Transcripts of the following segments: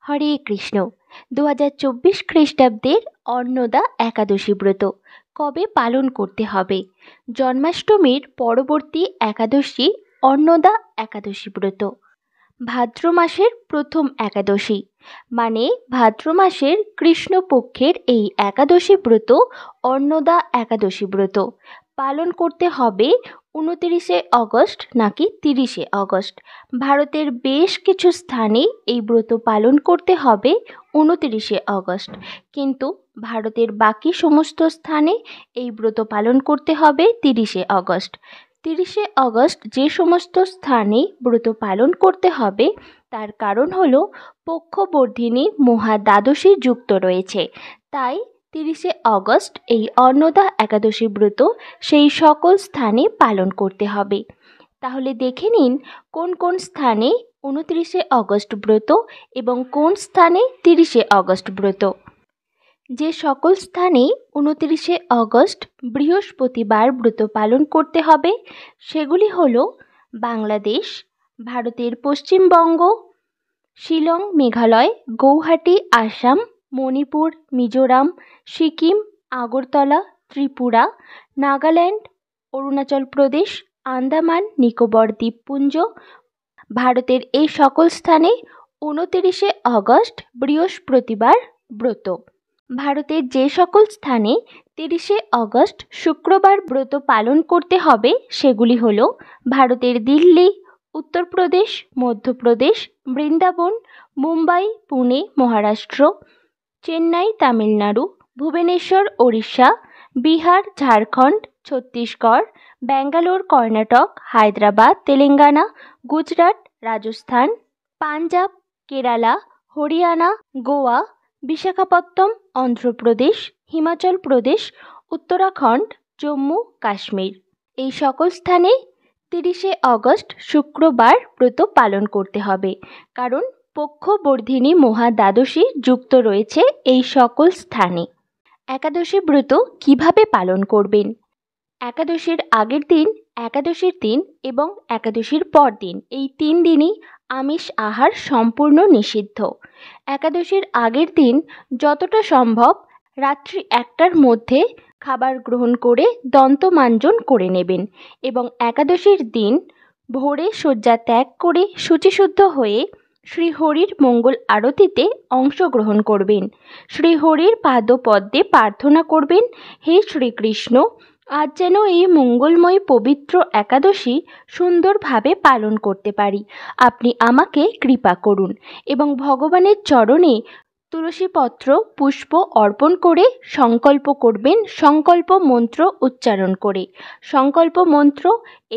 হরে কৃষ্ণ। 2024 খ্রিস্টাব্দের অন্নদা একাদশী ব্রত কবে পালন করতে হবে? জন্মাষ্টমীর পরবর্তী একাদশী অন্নদা একাদশী ব্রত। ভাদ্র মাসের প্রথম একাদশী, মানে ভাদ্র মাসের কৃষ্ণপক্ষের এই একাদশী ব্রত অন্নদা একাদশী ব্রত পালন করতে হবে 29শে অগস্ট নাকি 30শে অগস্ট। ভারতের বেশ কিছু স্থানে এই ব্রত পালন করতে হবে 29শে অগস্ট, কিন্তু ভারতের বাকি সমস্ত স্থানে এই ব্রত পালন করতে হবে 30শে অগস্ট। 30শে অগস্ট যে সমস্ত স্থানে ব্রত পালন করতে হবে তার কারণ হলো পক্ষবর্ধিনী মহা দ্বাদশী যুক্ত রয়েছে, তাই 30শে অগস্ট এই অন্নদা একাদশী ব্রত সেই সকল স্থানে পালন করতে হবে। তাহলে দেখে নিন কোন কোন স্থানে 29শে অগস্ট ব্রত এবং কোন স্থানে 30শে অগস্ট ব্রত। যে সকল স্থানে 29শে অগস্ট বৃহস্পতিবার ব্রত পালন করতে হবে সেগুলি হলো বাংলাদেশ, ভারতের পশ্চিমবঙ্গ, শিলং মেঘালয়, গৌহাটি আসাম, মণিপুর মিজোরাম, সিকিম, আগরতলা ত্রিপুরা, নাগাল্যান্ড, অরুণাচল প্রদেশ, আন্দামান নিকোবর দ্বীপপুঞ্জ। ভারতের এই সকল স্থানে 29শে অগস্ট বৃহস্পতিবার ব্রত। ভারতের যে সকল স্থানে 30শে অগস্ট শুক্রবার ব্রত পালন করতে হবে সেগুলি হলো ভারতের দিল্লি, উত্তরপ্রদেশ, মধ্যপ্রদেশ, বৃন্দাবন, মুম্বাই, পুনে মহারাষ্ট্র, চেন্নাই তামিলনাড়ু, ভুবনেশ্বর ওড়িশা, বিহার ঝাড়খণ্ড, ছত্তিশগড়, ব্যাঙ্গালোর কর্ণাটক, হায়দ্রাবাদ তেলেঙ্গানা, গুজরাট রাজস্থান, পাঞ্জাব কেরালা, হরিয়ানা, গোয়া, বিশাখাপত্তনম অন্ধ্রপ্রদেশ, হিমাচল প্রদেশ, উত্তরাখণ্ড, জম্মু কাশ্মীর। এই সকল স্থানে 30শে অগস্ট শুক্রবার ব্রত পালন করতে হবে, কারণ পক্ষবর্ধিনী মহা দ্বাদশী যুক্ত রয়েছে এই সকল স্থানে। একাদশী ব্রত কিভাবে পালন করবেন? একাদশীর আগের দিন, একাদশীর দিন এবং একাদশীর পর দিন, এই 3 দিনই আমিষ আহার সম্পূর্ণ নিষিদ্ধ। একাদশীর আগের দিন যতটা সম্ভব রাত্রি 1টার মধ্যে খাবার গ্রহণ করে দন্তমাঞ্জন করে নেবেন এবং একাদশীর দিন ভোরে শয্যা ত্যাগ করে শুচিশুদ্ধ হয়ে শ্রীহরির মঙ্গল আরতিতে অংশগ্রহণ করবেন। শ্রীহরির পাদপদ্মে প্রার্থনা করবেন, হে শ্রীকৃষ্ণ, আজ যেন এই মঙ্গলময় পবিত্র একাদশী সুন্দরভাবে পালন করতে পারি, আপনি আমাকে কৃপা করুন। এবং ভগবানের চরণে তুলসীপত্র পুষ্প অর্পণ করে সংকল্প করবেন, সংকল্প মন্ত্র উচ্চারণ করে। সংকল্প মন্ত্র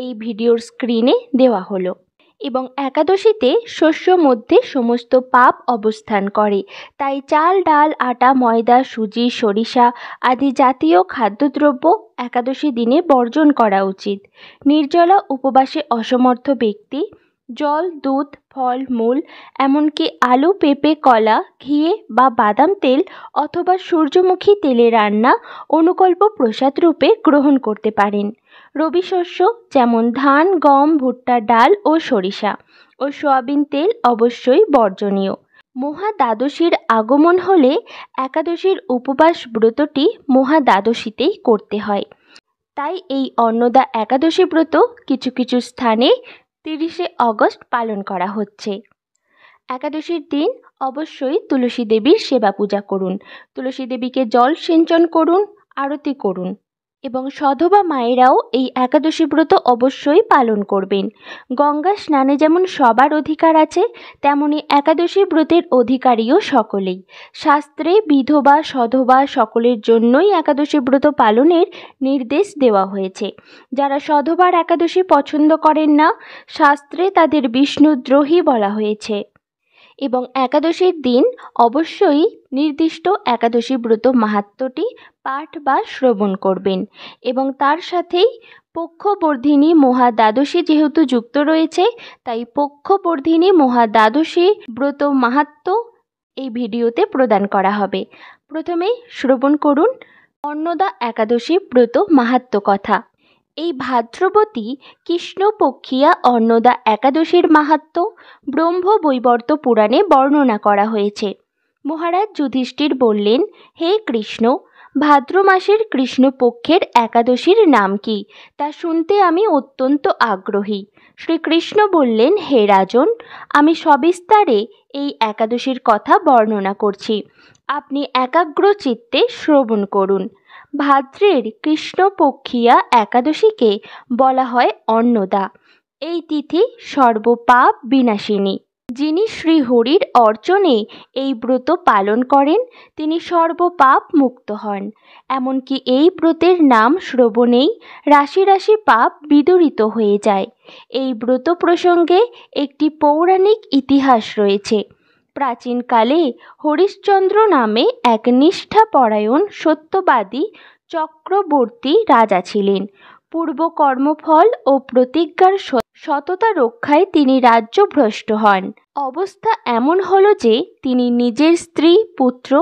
এই ভিডিওর স্ক্রিনে দেওয়া হলো। এবং একাদশীতে শস্য মধ্যে সমস্ত পাপ অবস্থান করে, তাই চাল ডাল আটা ময়দা সুজি সরিষা আদি জাতীয় খাদ্যদ্রব্য একাদশী দিনে বর্জন করা উচিত। নির্জলা উপবাসে অসমর্থ ব্যক্তি জল দুধ ফল মূল এমনকি আলু পেঁপে কলা ঘিয়ে বা বাদাম তেল অথবা সূর্যমুখী তেলে রান্না অনুকল্প প্রসাদ রূপে গ্রহণ করতে পারেন। রবি শস্য যেমন ধান গম ভুট্টা ডাল ও সরিষা ও সয়াবিন তেল অবশ্যই বর্জনীয়। মহা দ্বাদশীর আগমন হলে একাদশীর উপবাস ব্রতটি মহা দ্বাদশীতেই করতে হয়, তাই এই অন্নদা একাদশী ব্রত কিছু কিছু স্থানে 30শে অগস্ট পালন করা হচ্ছে। একাদশীর দিন অবশ্যই তুলসী দেবীর সেবা পূজা করুন, তুলসী দেবীকে জল সিঞ্চন করুন, আরতি করুন এবং সধবা মায়েরাও এই একাদশী ব্রত অবশ্যই পালন করবেন। গঙ্গা স্নানে যেমন সবার অধিকার আছে, তেমনি একাদশী ব্রতের অধিকারীও সকলেই। শাস্ত্রে বিধবা সধবা সকলের জন্যই একাদশী ব্রত পালনের নির্দেশ দেওয়া হয়েছে। যারা সধবার একাদশী পছন্দ করেন না, শাস্ত্রে তাদের বিষ্ণুদ্রোহী বলা হয়েছে। এবং একাদশীর দিন অবশ্যই নির্দিষ্ট একাদশী ব্রত মাহাত্ম্যটি পাঠ বা শ্রবণ করবেন এবং তার সাথেই পক্ষবর্ধিনী মহা দ্বাদশী যেহেতু যুক্ত রয়েছে, তাই পক্ষবর্ধিনী মহা দ্বাদশী ব্রত মাহাত্ম্য এই ভিডিওতে প্রদান করা হবে। প্রথমেই শ্রবণ করুন অন্নদা একাদশী ব্রত মাহাত্ম্য কথা। এই ভাদ্রবতী কৃষ্ণপক্ষিয়া অন্নদা একাদশীর মাহাত্ম্য ব্রহ্মবৈবর্ত পুরাণে বর্ণনা করা হয়েছে। মহারাজ যুধিষ্ঠির বললেন, হে কৃষ্ণ, ভাদ্র মাসের কৃষ্ণপক্ষের একাদশীর নাম কি, তা শুনতে আমি অত্যন্ত আগ্রহী। শ্রীকৃষ্ণ বললেন, হে রাজন, আমি সবিস্তারে এই একাদশীর কথা বর্ণনা করছি, আপনি একাগ্র চিত্তে শ্রবণ করুন। ভাদ্রের কৃষ্ণপক্ষিয়া একাদশীকে বলা হয় অন্নদা। এই তিথি সর্বপাপ বিনাশিনী। যিনি শ্রীহরির অর্চনে এই ব্রত পালন করেন তিনি সর্বপাপ মুক্ত হন। এমনকি এই ব্রতের নাম শ্রবণেই রাশি রাশি পাপ বিদূরিত হয়ে যায়। এই ব্রত প্রসঙ্গে একটি পৌরাণিক ইতিহাস রয়েছে। প্রাচীনকালে হরিশ্চন্দ্র নামে এক নিষ্ঠাপরায়ণ সত্যবাদী চক্রবর্তী রাজা ছিলেন। পূর্ব কর্মফল ও প্রতিজ্ঞার সততা রক্ষায় তিনি রাজ্যভ্রষ্ট হন। অবস্থা এমন হলো যে তিনি নিজের স্ত্রী, পুত্র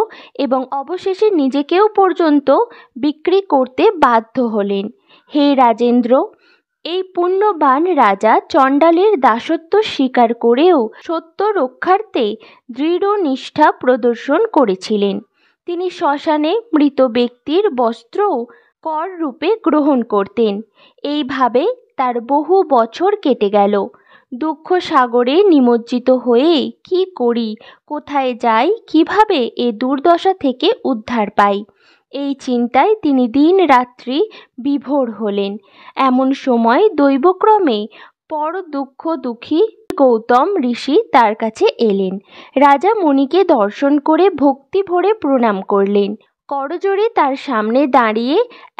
এবং অবশেষে নিজেকেও পর্যন্ত বিক্রি করতে বাধ্য হলেন। হে রাজেন্দ্র, এই পুণ্যবান রাজা চণ্ডালের দাসত্ব স্বীকার করেও সত্য রক্ষার্থে দৃঢ় নিষ্ঠা প্রদর্শন করেছিলেন। তিনি শ্মশানে মৃত ব্যক্তির বস্ত্রও কর রূপে গ্রহণ করতেন। এইভাবে তার বহু বছর কেটে গেল। দুঃখ সাগরে নিমজ্জিত হয়ে কি করি, কোথায় যাই, কিভাবে এ দুর্দশা থেকে উদ্ধার পাই, এই চিন্তায় তিনি দিন রাত্রি বিভোর হলেন। এমন সময় দৈবক্রমে পর দুঃখী গৌতম ঋষি তার কাছে এলেন। রাজা মুনিকে দর্শন করে ভক্তি ভরে প্রণাম করলেন। করজোড়ে তার সামনে দাঁড়িয়ে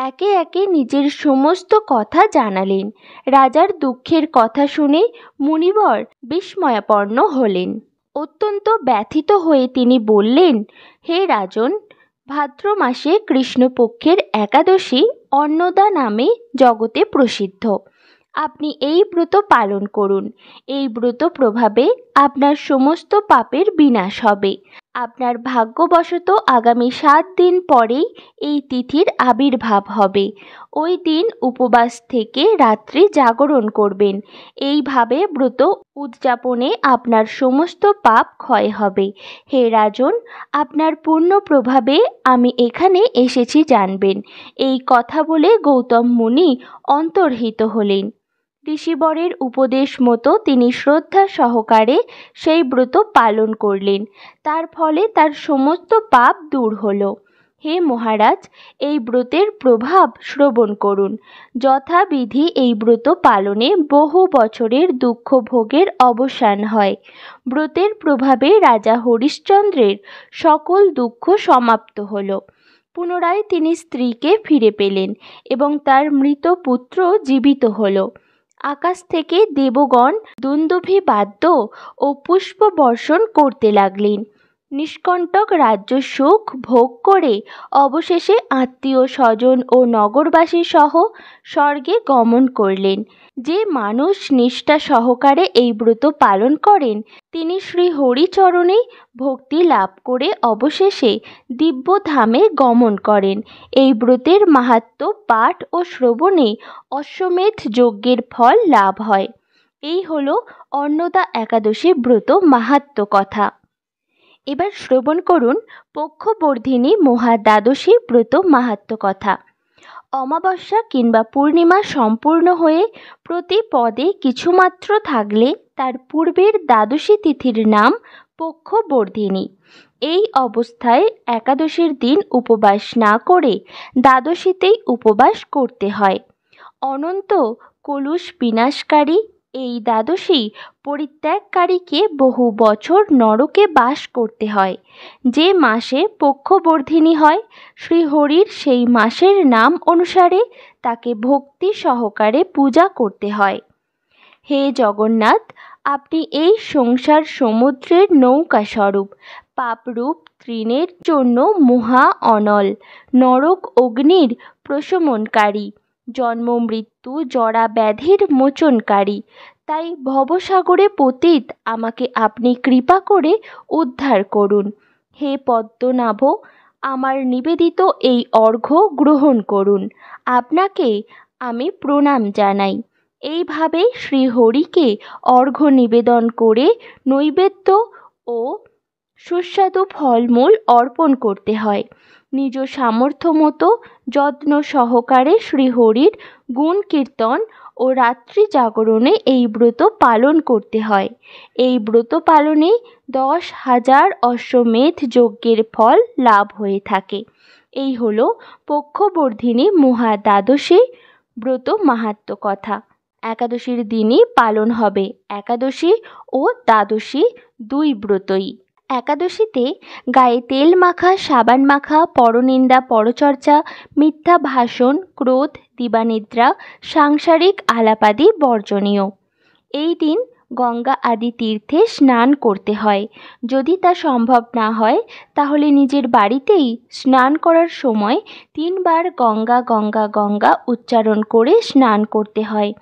একে একে নিজের সমস্ত কথা জানালেন। রাজার দুঃখের কথা শুনে মুনিবর বিস্ময়াপন্ন হলেন। অত্যন্ত ব্যথিত হয়ে তিনি বললেন, হে রাজন, ভাদ্র মাসে কৃষ্ণপক্ষের একাদশী অন্নদা নামে জগতে প্রসিদ্ধ। আপনি এই ব্রত পালন করুন। এই ব্রত প্রভাবে আপনার সমস্ত পাপের বিনাশ হবে। আপনার ভাগ্যবশত আগামী 7 দিন পরেই এই তিথির আবির্ভাব হবে। ওই দিন উপবাস থেকে রাত্রি জাগরণ করবেন। এইভাবে ব্রত উদযাপনে আপনার সমস্ত পাপ ক্ষয় হবে। হে রাজন, আপনার পূর্ণ প্রভাবে আমি এখানে এসেছি জানবেন। এই কথা বলে গৌতম মুনি অন্তর্হিত হলেন। ঋষিবরের উপদেশ মতো তিনি শ্রদ্ধা সহকারে সেই ব্রত পালন করলেন। তার ফলে তার সমস্ত পাপ দূর হলো। হে মহারাজ, এই ব্রতের প্রভাব শ্রবণ করুন। যথাবিধি এই ব্রত পালনে বহু বছরের দুঃখ ভোগের অবসান হয়। ব্রতের প্রভাবে রাজা হরিশ্চন্দ্রের সকল দুঃখ সমাপ্ত হলো। পুনরায় তিনি স্ত্রীকে ফিরে পেলেন এবং তার মৃত পুত্র জীবিত হলো। আকাশ থেকে দেবগণ দুন্দুভি বাদ্য ও পুষ্প বর্ষণ করতে লাগলেন। নিষ্কণ্টক রাজ্য সুখ ভোগ করে অবশেষে আত্মীয় স্বজন ও নগরবাসী সহ স্বর্গে গমন করলেন। যে মানুষ নিষ্ঠা সহকারে এই ব্রত পালন করেন তিনি শ্রী হরিচরণে ভক্তি লাভ করে অবশেষে দিব্যধামে গমন করেন। এই ব্রতের মাহাত্ম্য পাঠ ও শ্রবণে অশ্বমেধ যজ্ঞের ফল লাভ হয়। এই হলো অন্নদা একাদশী ব্রত মাহাত্ম্য কথা। এবার শ্রবণ করুন পক্ষবর্ধিনী মহাদ্বাদশী ব্রত মাহাত্ম্য কথা। অমাবস্যা কিংবা পূর্ণিমা সম্পূর্ণ হয়ে প্রতি পদে কিছুমাত্র থাকলে তার পূর্বের দ্বাদশী তিথির নাম পক্ষবর্ধিনী। এই অবস্থায় একাদশীর দিন উপবাস না করে দ্বাদশীতেই উপবাস করতে হয়। অনন্ত কলুষ বিনাশকারী এই দ্বাদশী পরিত্যাগকারীকে বহু বছর নরকে বাস করতে হয়। যে মাসে পক্ষবর্ধিনী হয় শ্রীহরির সেই মাসের নাম অনুসারে তাকে ভক্তি সহকারে পূজা করতে হয়। হে জগন্নাথ, আপনি এই সংসার সমুদ্রের নৌকা স্বরূপ, পাপরূপ তৃণের জন্য মহা অনল, নরক অগ্নির প্রশমনকারী, জন্ম মৃত্যু জরা ব্যাধির মোচনকারী। তাই ভবসাগরে পতিত আমাকে আপনি কৃপা করে উদ্ধার করুন। হে পদ্মনাভ, আমার নিবেদিত এই অর্ঘ্য গ্রহণ করুন। আপনাকে আমি প্রণাম জানাই। এইভাবে শ্রীহরিকে অর্ঘ্য নিবেদন করে নৈবেদ্য ও সুস্বাদু ফলমূল অর্পণ করতে হয়। নিজ সামর্থ্য মতো যত্ন সহকারে শ্রীহরির গুণ কীর্তন ও রাত্রি জাগরণে এই ব্রত পালন করতে হয়। এই ব্রত পালনে 10,000 অশ্বমেধ যজ্ঞের ফল লাভ হয়ে থাকে। এই হলো পক্ষবর্ধিনী মহাদ্বাদশী ব্রত মাহাত্ম্য কথা। একাদশীর দিনই পালন হবে একাদশী ও দ্বাদশী দুই ব্রতই। একাদশীতে গায়ে তেল মাখা, সাবান মাখা, পরনিন্দা, পরচর্চা, মিথ্যা ভাষণ, ক্রোধ, দিবানিদ্রা, সাংসারিক আলাপাদি বর্জনীয়। এই দিন গঙ্গা আদি তীর্থে স্নান করতে হয়। যদি তা সম্ভব না হয় তাহলে নিজের বাড়িতেই স্নান করার সময় 3 বার গঙ্গা গঙ্গা গঙ্গা উচ্চারণ করে স্নান করতে হয়।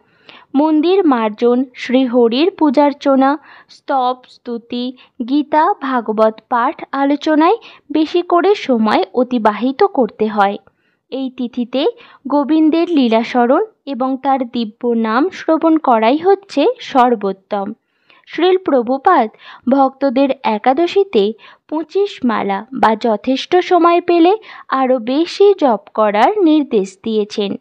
মন্দির মার্জন, শ্রীহরির পূজার্চনা, স্তব, স্তুতি, গীতা, ভাগবত পাঠ আলোচনায় বেশি করে সময় অতিবাহিত করতে হয়। এই তিথিতে গোবিন্দের লীলাস্মরণ এবং তার দিব্য নাম শ্রবণ করাই হচ্ছে সর্বোত্তম। শ্রীল প্রভুপাদ ভক্তদের একাদশীতে 25 মালা বা যথেষ্ট সময় পেলে আরও বেশি জপ করার নির্দেশ দিয়েছেন।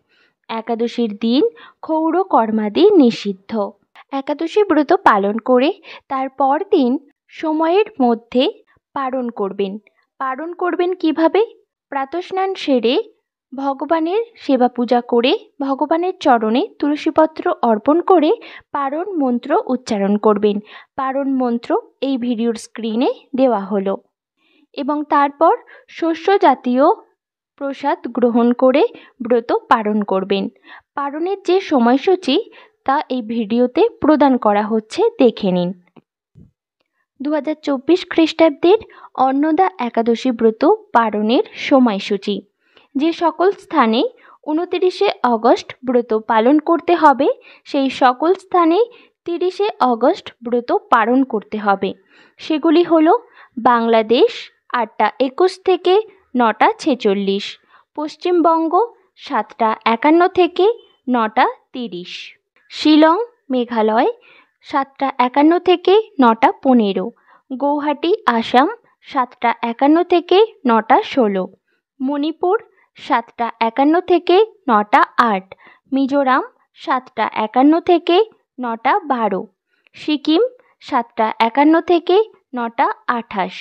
একাদশীর দিন ক্ষৌর কর্মাদি নিষিদ্ধ। একাদশী ব্রত পালন করে তার পরদিন সময়ের মধ্যে পারণ করবেন। পারণ করবেন কিভাবে? প্রাতঃস্নান সেরে ভগবানের সেবা পূজা করে ভগবানের চরণে তুলসীপত্র অর্পণ করে পারণ মন্ত্র উচ্চারণ করবেন। পারণ মন্ত্র এই ভিডিওর স্ক্রিনে দেওয়া হলো। এবং তারপর শস্য জাতীয় প্রসাদ গ্রহণ করে ব্রত পালন করবেন। পালনের যে সময়সূচি তা এই ভিডিওতে প্রদান করা হচ্ছে, দেখে নিন। 2024 খ্রিস্টাব্দের অন্নদা একাদশী ব্রত পালনের সময়সূচি। যে সকল স্থানে 29শে অগস্ট ব্রত পালন করতে হবে সেই সকল স্থানে 30শে অগস্ট ব্রত পালন করতে হবে। সেগুলি হলো বাংলাদেশ 8টা 21 থেকে 9টা 46, পশ্চিমবঙ্গ 7টা 51 থেকে 9টা 30, শিলং মেঘালয় 7টা 51 থেকে 9টা 15, গৌহাটি আসাম 7টা 51 থেকে 9টা 16, মণিপুর 7টা 51 থেকে 9টা 8, মিজোরাম 7টা 51 থেকে 9টা 12, সিকিম 7টা 51 থেকে 9টা 28,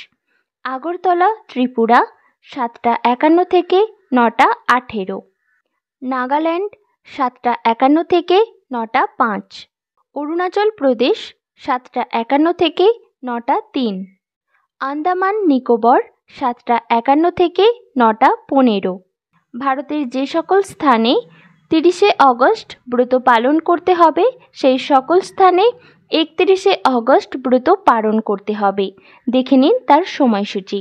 আগরতলা ত্রিপুরা 7টা 51 থেকে 9টা 18, নাগাল্যান্ড 7টা 51 থেকে 9টা 5, অরুণাচল প্রদেশ 7টা 51 থেকে 9টা 3, আন্দামান নিকোবর 7টা 51 থেকে 9টা 15। ভারতের যে সকল স্থানে 30শে অগস্ট ব্রত পালন করতে হবে সেই সকল স্থানে 31শে অগস্ট ব্রত পালন করতে হবে। দেখে নিন তার সময়সূচি।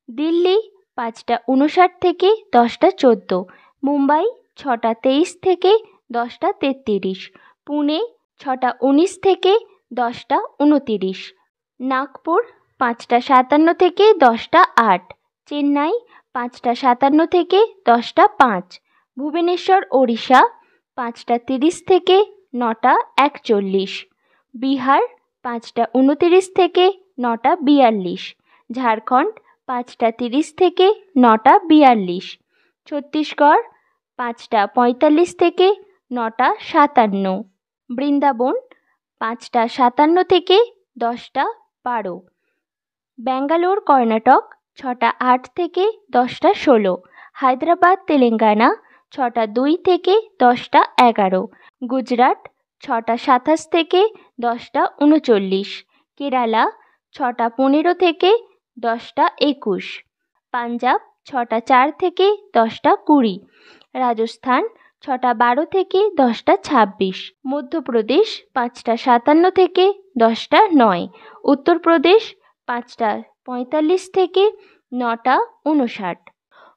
দিল্লি 5টা 59 থেকে 10টা 14, মুম্বাই 6টা 23 থেকে 10টা 33, পুনে 6টা 19 থেকে 10টা 29, নাগপুর 5টা 57 থেকে 10টা 8, চেন্নাই 5টা 57 থেকে 10টা 5, ভুবনেশ্বর ওড়িশা 5টা 30 থেকে 9টা 41, বিহার 5টা 29 থেকে 9টা 42, ঝাড়খণ্ড 5টা 30 থেকে 9টা 42, ছত্তিশগড় 5টা 45 থেকে 9টা 57, বৃন্দাবন 5টা 57 থেকে 10টা 12, ব্যাঙ্গালোর কর্ণাটক 6টা 8 থেকে 10টা 16, হায়দ্রাবাদ তেলেঙ্গানা 6টা 2 থেকে 10টা 11, গুজরাট 6টা 27 থেকে 10টা 39, কেরালা 6টা 15 থেকে 10টা 21, পাঞ্জাব 6টা 4 থেকে 10টা 20, রাজস্থান 6টা 12 থেকে 10টা 26, মধ্যপ্রদেশ 5টা 57 থেকে 10টা 9, উত্তরপ্রদেশ 5টা 45 থেকে 9টা 59,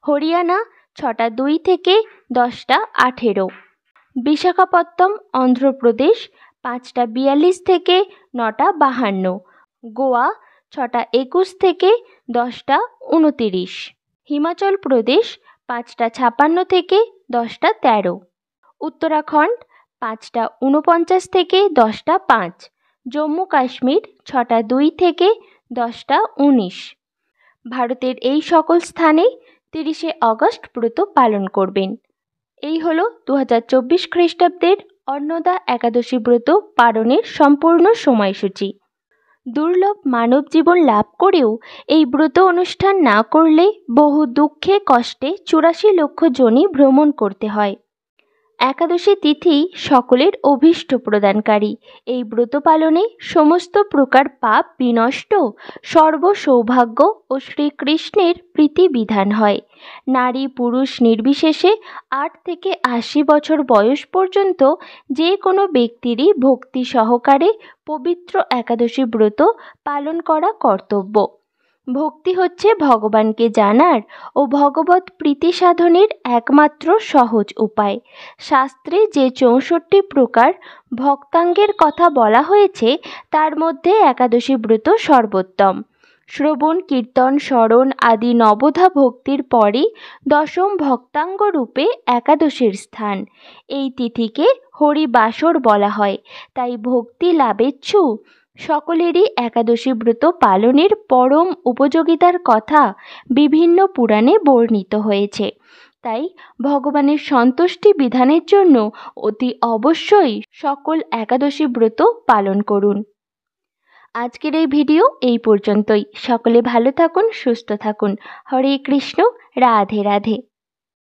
হরিয়ানা 6টা 2 থেকে 10টা 18, বিশাখাপত্তনম অন্ধ্রপ্রদেশ 5টা 42 থেকে 9টা 52, গোয়া 6টা 21 থেকে 10টা 29, হিমাচল প্রদেশ 5টা 56 থেকে 10টা 13, উত্তরাখণ্ড 5টা 49 থেকে 10টা 5, জম্মু কাশ্মীর 6টা 2 থেকে 10টা 19। ভারতের এই সকল স্থানে 30শে অগস্ট ব্রত পালন করবেন। এই হলো 2024 খ্রিস্টাব্দের অন্নদা একাদশী ব্রত পালনের সম্পূর্ণ সময়সূচি। দুর্লভ মানব জীবন লাভ করেও এই ব্রত অনুষ্ঠান না করলে বহু দুঃখে কষ্টে 84 লক্ষ জনই ভ্রমণ করতে হয়। একাদশী তিথি সকলের অভীষ্ট প্রদানকারী। এই ব্রত পালনে সমস্ত প্রকার পাপ বিনষ্ট, সর্ব সৌভাগ্য ও শ্রীকৃষ্ণের প্রীতি বিধান হয়। নারী পুরুষ নির্বিশেষে 8 থেকে 80 বছর বয়স পর্যন্ত যে কোনো ব্যক্তিরই ভক্তি সহকারে পবিত্র একাদশী ব্রত পালন করা কর্তব্য। ভক্তি হচ্ছে ভগবানকে জানার ও ভগবত প্রীতি সাধনের একমাত্র সহজ উপায়। শাস্ত্রে যে 64 প্রকার ভক্তাঙ্গের কথা বলা হয়েছে তার মধ্যে একাদশী ব্রত সর্বোত্তম। শ্রবণ কীর্তন স্মরণ আদি নবধা ভক্তির পরে দশম ভক্তাঙ্গ রূপে একাদশীর স্থান। এই তিথিকে হরিবাসর বলা হয়। তাই ভক্তি লাভেচ্ছু সকলেরই একাদশী ব্রত পালনের পরম উপযোগিতার কথা বিভিন্ন পুরাণে বর্ণিত হয়েছে। তাই ভগবানের সন্তুষ্টি বিধানের জন্য অতি অবশ্যই সকল একাদশী ব্রত পালন করুন। আজকের এই ভিডিও এই পর্যন্তই। সকলে ভালো থাকুন, সুস্থ থাকুন। হরে কৃষ্ণ, রাধে রাধে।